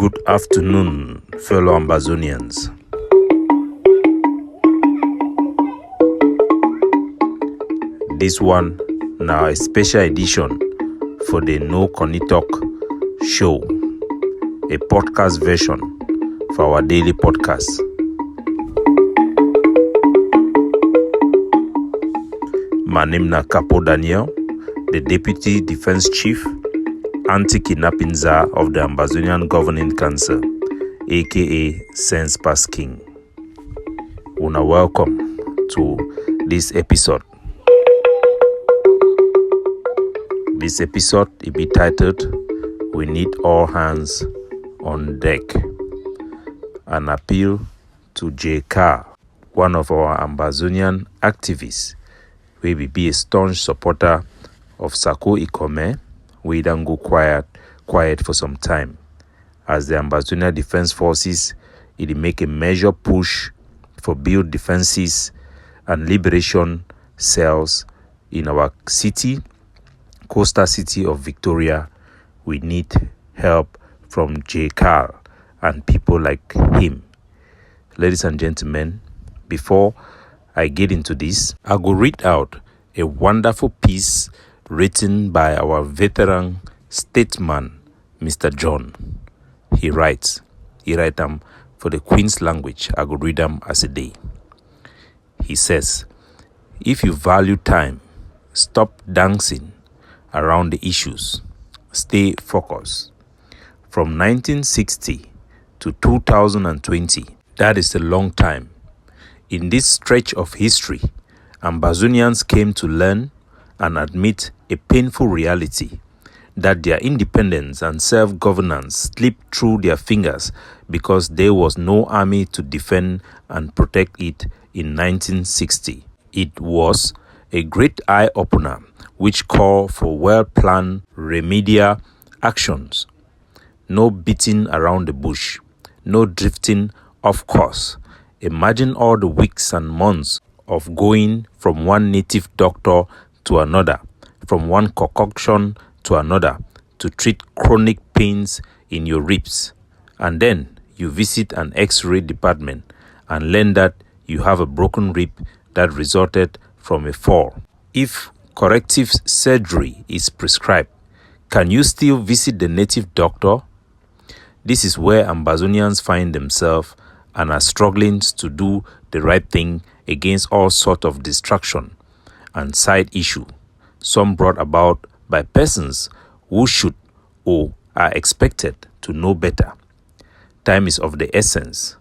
Good afternoon, fellow Ambazonians. This one now a special edition for the No Connie Talk show, a podcast version for our daily podcast. My name is Capo Daniel, the Deputy Defense Chief, Anti-Kidnapping Czar of the Ambazonian Governing Council, aka Sense Pass King. Una welcome to this episode. This episode will be titled, We Need All Hands on Deck. An appeal to Carr, one of our Ambazonian activists, who will be a staunch supporter of Sako Ikome, we don't go quiet for some time. As the Ambazonian Defense Forces, it will make a major push for build defenses and liberation cells in our city, coastal city of Victoria. We need help from Carr and people like him. Ladies and gentlemen, before I get into this, I will read out a wonderful piece written by our veteran statesman, Mr. John. He write them for the Queen's language. I will read them as a day. He says, if you value time, stop dancing around the issues. Stay focused. From 1960 to 2020, that is a long time. In this stretch of history, Ambazonians came to learn and admit a painful reality that their independence and self-governance slipped through their fingers because there was no army to defend and protect it in 1960. It was a great eye-opener which called for well-planned remedial actions. No beating around the bush, no drifting off course. Imagine all the weeks and months of going from one native doctor to another, from one concoction to another, to treat chronic pains in your ribs. And then you visit an X-ray department and learn that you have a broken rib that resulted from a fall. If corrective surgery is prescribed, can you still visit the native doctor? This is where Ambazonians find themselves and are struggling to do the right thing against all sorts of distraction and side issue, some brought about by persons who should or are expected to know better. Time is of the essence.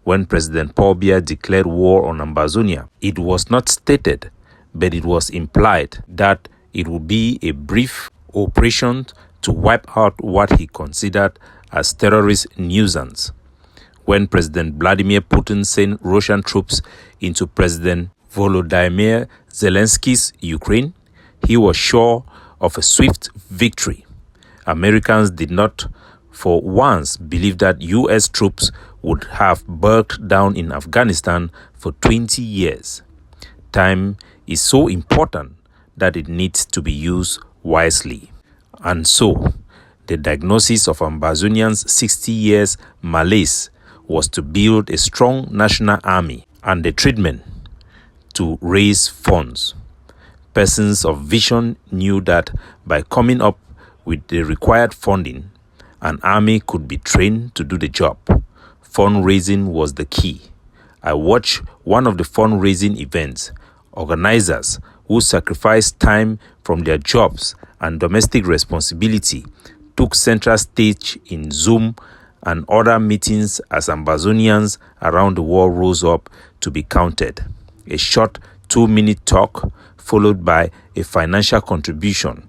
When President Paul Biya declared war on Ambazonia, it was not stated, but it was implied that it would be a brief operation to wipe out what he considered as terrorist nuisance. When President Vladimir Putin sent Russian troops into President Volodymyr Zelensky's Ukraine, he was sure of a swift victory. Americans did not for once believe that U.S. troops would have bulked down in Afghanistan for 20 years. Time is so important that it needs to be used wisely. And so, the diagnosis of Ambazonians' 60 years malaise was to build a strong national army, and the treatment to raise funds. Persons of vision knew that by coming up with the required funding, an army could be trained to do the job. Fundraising was the key. I watched one of the fundraising events. Organizers who sacrificed time from their jobs and domestic responsibility took central stage in Zoom and other meetings as Ambazonians around the world rose up to be counted. A short 2-minute talk followed by a financial contribution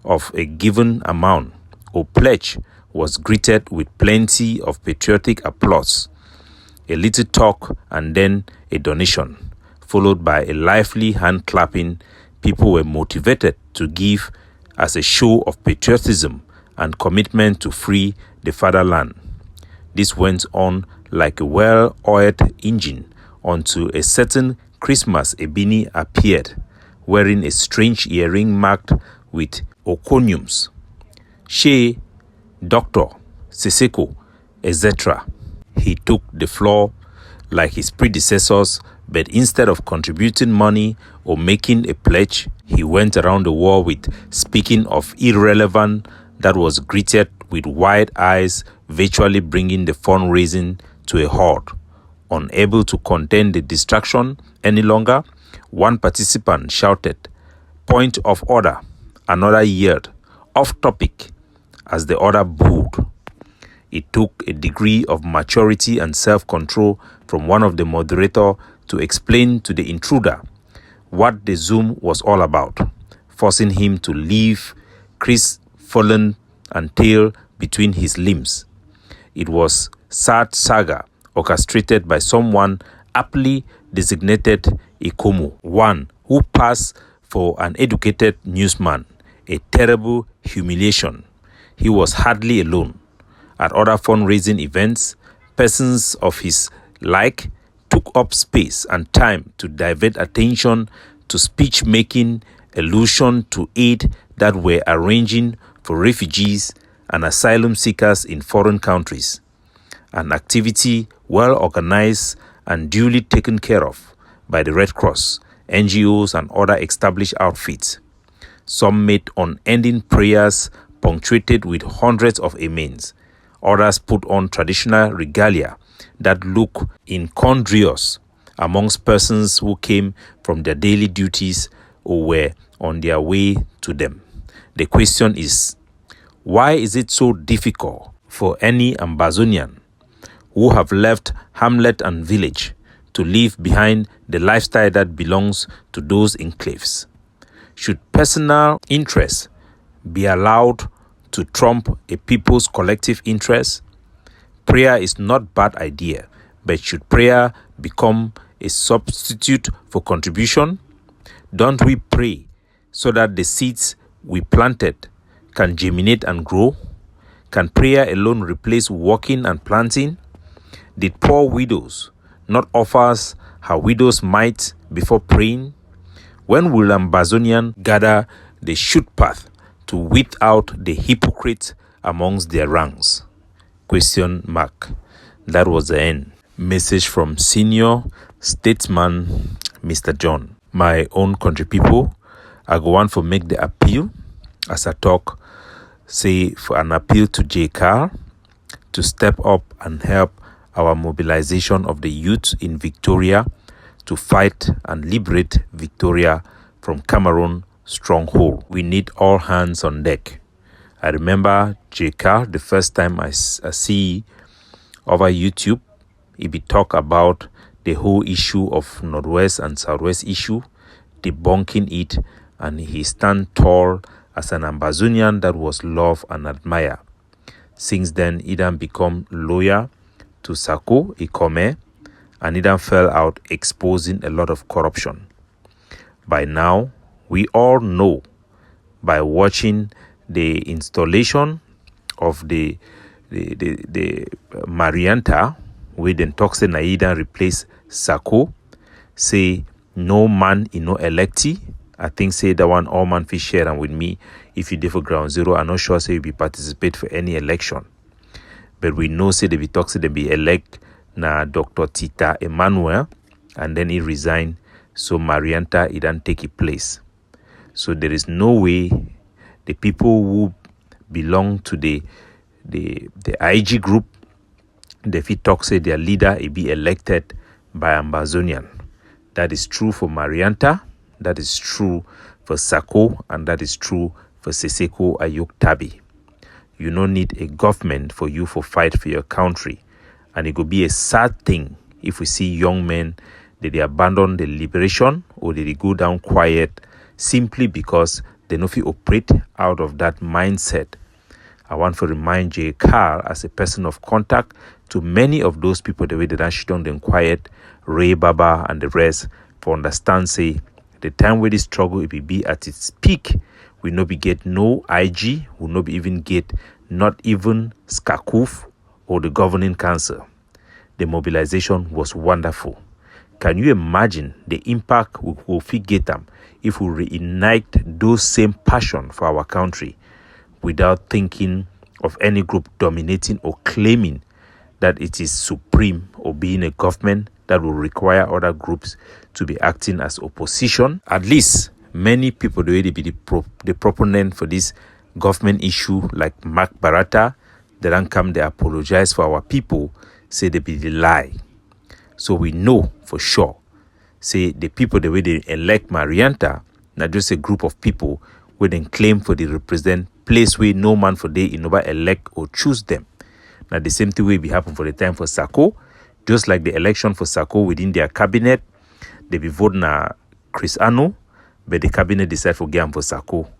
of a given amount or pledge was greeted with plenty of patriotic applause. A little talk and then a donation, followed by a lively hand clapping. People were motivated to give as a show of patriotism and commitment to free the fatherland. This went on like a well-oiled engine until a certain Christmas Ebini appeared, wearing a strange earring marked with Okoniums. She, Dr. Seseko, etc. He took the floor like his predecessors, but instead of contributing money or making a pledge, he went around the world with speaking of irrelevant that was greeted with wide eyes, virtually bringing the fundraising to a halt. Unable to contain the distraction any longer, one participant shouted, "Point of order." Another yelled, "Off topic," as the other booed. It took a degree of maturity and self-control from one of the moderators to explain to the intruder what the Zoom was all about, forcing him to leave crestfallen and tail between his limbs. It was sad saga orchestrated by someone aptly designated Ikomo, one who passed for an educated newsman, a terrible humiliation. He was hardly alone. At other fundraising events, persons of his like took up space and time to divert attention to speech-making allusion to aid that were arranging for refugees and asylum seekers in foreign countries, an activity well organized and duly taken care of by the Red Cross, NGOs, and other established outfits. Some made unending prayers punctuated with hundreds of amens. Others put on traditional regalia that look incongruous amongst persons who came from their daily duties or were on their way to them. The question is, why is it so difficult for any Ambazonian who have left hamlet and village to leave behind the lifestyle that belongs to those enclaves? Should personal interests be allowed to trump a people's collective interest? Prayer is not a bad idea, but should prayer become a substitute for contribution? Don't we pray so that the seeds we planted can germinate and grow? Can prayer alone replace walking and planting? Did poor widows not offer her widow's mite before praying? When will Ambazonian gather the shoot path to weed out the hypocrites amongst their ranks? Question mark. That was the end. Message from senior statesman Mr. John. My own country people, I go on for make the appeal as I talk, say for an appeal to J. Carr to step up and help our mobilization of the youth in Victoria to fight and liberate Victoria from Cameroon stronghold. We need all hands on deck. I remember J. Carr, the first time I see over YouTube, he be talk about the whole issue of Northwest and Southwest issue, debunking it, and he stand tall as an Ambazonian that was loved and admired. Since then, he then become lawyer to Sako Ikome, and he then fell out exposing a lot of corruption. By now, we all know by watching the installation of the Marianta, where then Toxin Naida replace Sako, say no man in no electee. I think say that one all man fish share and with me. If you did for ground zero, I'm not sure say you be participate for any election. But we know say they be Toxin they be elect na Dr. Tita Emmanuel, and then he resign. So Marianta he don't take his place. So there is no way the people who belong to the IG group, the fit talk say their leader will be elected by Ambazonian. That is true for Marianta, that is true for Sako, and that is true for Seseko Ayuk Tabi. You don't need a government for you for fight for your country. And it could be a sad thing if we see young men that they abandon the liberation or that they go down quiet simply because they know if you operate out of that mindset. I want to remind J. Carr as a person of contact to many of those people the way that she done them quiet, Ray Baba and the rest, for understand say the time where this struggle it will be at its peak, we no be get no IG, we no be even get not even SCACUF or the governing council. The mobilization was wonderful. Can you imagine the impact we will get them if we reignite those same passion for our country without thinking of any group dominating or claiming that it is supreme or being a government that will require other groups to be acting as opposition. At least many people, the way they be the proponent for this government issue, like Mark Barata, they don't come, they apologize for our people, say they be the lie. So we know for sure, say the people, the way they elect Marianta, not just a group of people where they claim for the represent place where no man for they in over elect or choose them. Now the same thing will be happen for the time for Sako, just like the election for Sako within their cabinet, they be vote na Chris Ano, but the cabinet decide for Gam for Sako.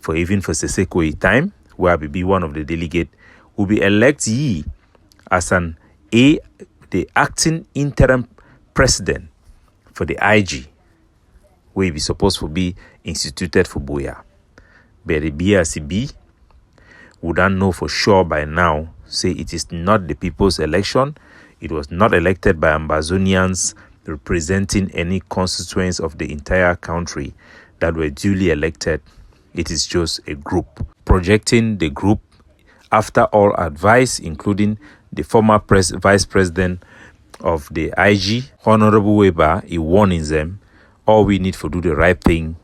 For even for Seseko a time, where I be one of the delegate, will be elect ye as the acting interim president for the IG, where be supposed to be instituted for Boya. But the BRCB wouldn't know for sure by now, say it is not the people's election. It was not elected by Ambazonians representing any constituents of the entire country that were duly elected. It is just a group. Projecting the group after all advice, including the former vice president of the IG, Honorable Weber, he warning them, all we need to do the right thing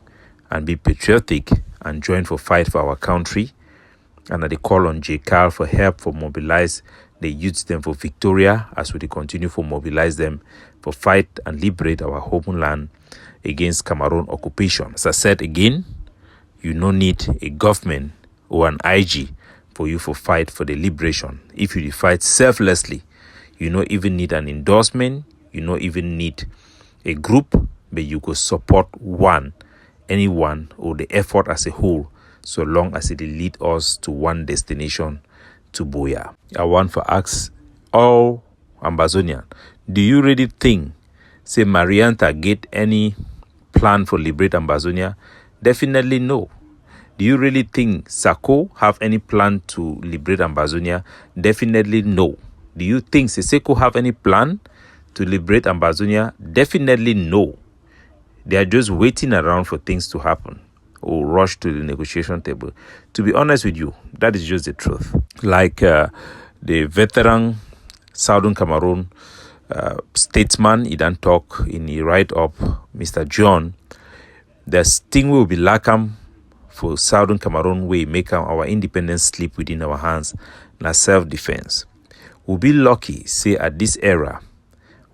and be patriotic and join for fight for our country. And they call on Carr for help for mobilize the youth them for Victoria as we continue to mobilize them for fight and liberate our homeland against Cameroon occupation. As I said again, you no need a government or an IG for you for fight for the liberation. If you fight selflessly, you don't even need an endorsement, you don't even need a group, but you could support anyone or the effort as a whole, so long as it lead us to one destination, to Boya. I want to ask all Ambazonian, do you really think, say Marianta get any plan for liberate Ambazonia? Definitely no. Do you really think Sako have any plan to liberate Ambazonia? Definitely no. Do you think Seseko have any plan to liberate Ambazonia? Definitely no. They are just waiting around for things to happen or rush to the negotiation table. To be honest with you, that is just the truth. Like the veteran Southern Cameroon statesman, he done talk in the write-up, Mr. John, the thing will be lacking for Southern Cameroon way make our independence slip within our hands, na self-defense. We'll be lucky, say at this era,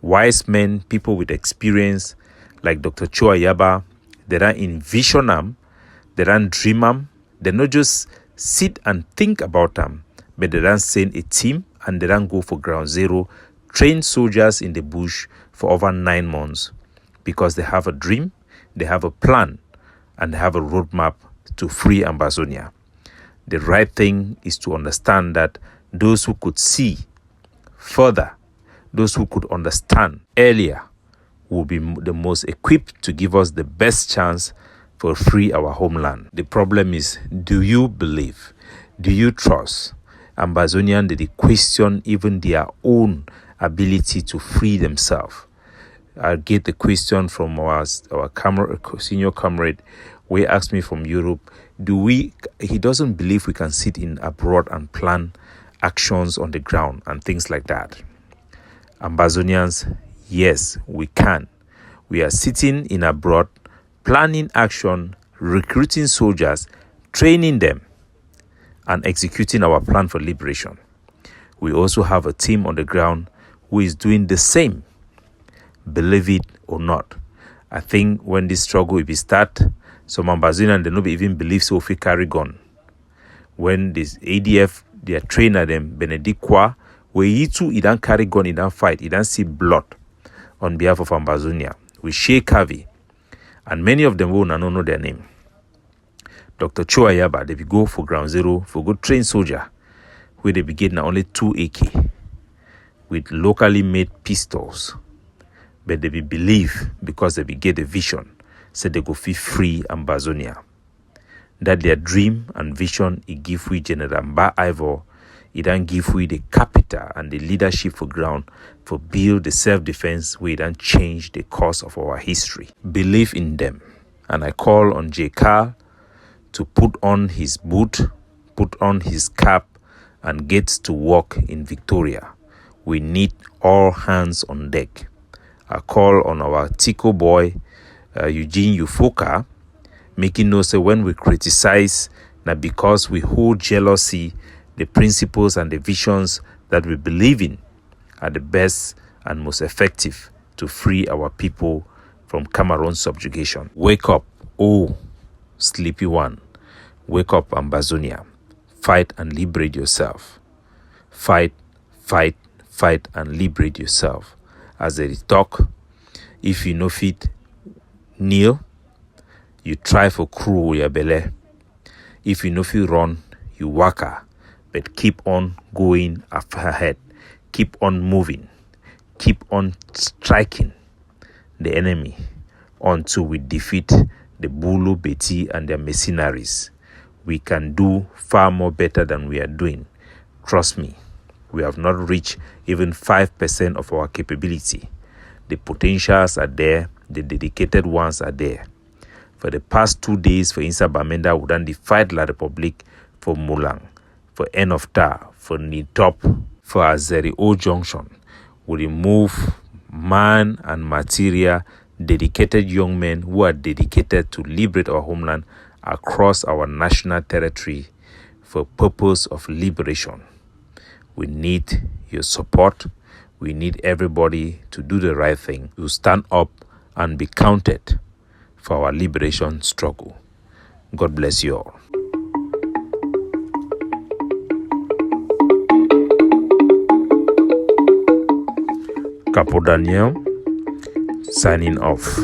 wise men, people with experience, like Dr. Chua Yaba, they don't envision them, they don't dream them, they not just sit and think about them, but they don't send a team and they don't go for ground zero, train soldiers in the bush for over 9 months because they have a dream, they have a plan, and they have a roadmap to free Ambazonia. The right thing is to understand that those who could see further, those who could understand earlier, will be the most equipped to give us the best chance for free our homeland. The problem is, do you believe, do you trust Ambazonian that they question even their own ability to free themselves? I get the question from our senior comrade, who asked me from Europe, he doesn't believe we can sit in abroad and plan actions on the ground and things like that. Ambazonians, yes, we can. We are sitting in abroad, planning action, recruiting soldiers, training them, and executing our plan for liberation. We also have a team on the ground who is doing the same, believe it or not. I think when this struggle will be start, some Ambazonians, they don't even believe so if we carry gun. When this ADF, their trainer them, Benedict Kwa, where he too, he don't carry gun, he don't fight, he don't see blood on behalf of Ambazonia. We shake Harvey, and many of them will not know their name. Dr. Chua Yaba, they will go for ground zero for good trained soldier, where they be getting only 2 AK with locally made pistols. But they will believe because they will get a vision, so they go feel free Ambazonia. That their dream and vision, it give we General Mba Ivor, it don't give we the capital and the leadership for ground for build the self-defense where it don't change the course of our history. Believe in them. And I call on Carr to put on his boot, put on his cap, and get to work in Victoria We need all hands on deck. I call on our Tico boy, Eugene Ufoka, making us say when we criticize, that because we hold jealousy, the principles and the visions that we believe in are the best and most effective to free our people from Cameroon subjugation. Wake up, oh sleepy one. Wake up, Ambazonia. Fight and liberate yourself. Fight, fight, fight and liberate yourself. As they talk, if you no fit kneel, you try for crew your belly. If you no fit run, you waka. But keep on going ahead. Keep on moving. Keep on striking the enemy until we defeat the Bulu, Beti, and their mercenaries. We can do far more better than we are doing. Trust me, we have not reached even 5% of our capability. The potentials are there. The dedicated ones are there. For the past 2 days, for instance, Bamenda would then fight La Republique for Mulang, for End of Tar, for Nitop, for Azeri O Junction. We remove man and material, dedicated young men who are dedicated to liberate our homeland across our national territory for purpose of liberation. We need your support. We need everybody to do the right thing, to stand up and be counted for our liberation struggle. God bless you all. Capo Daniel, signing off.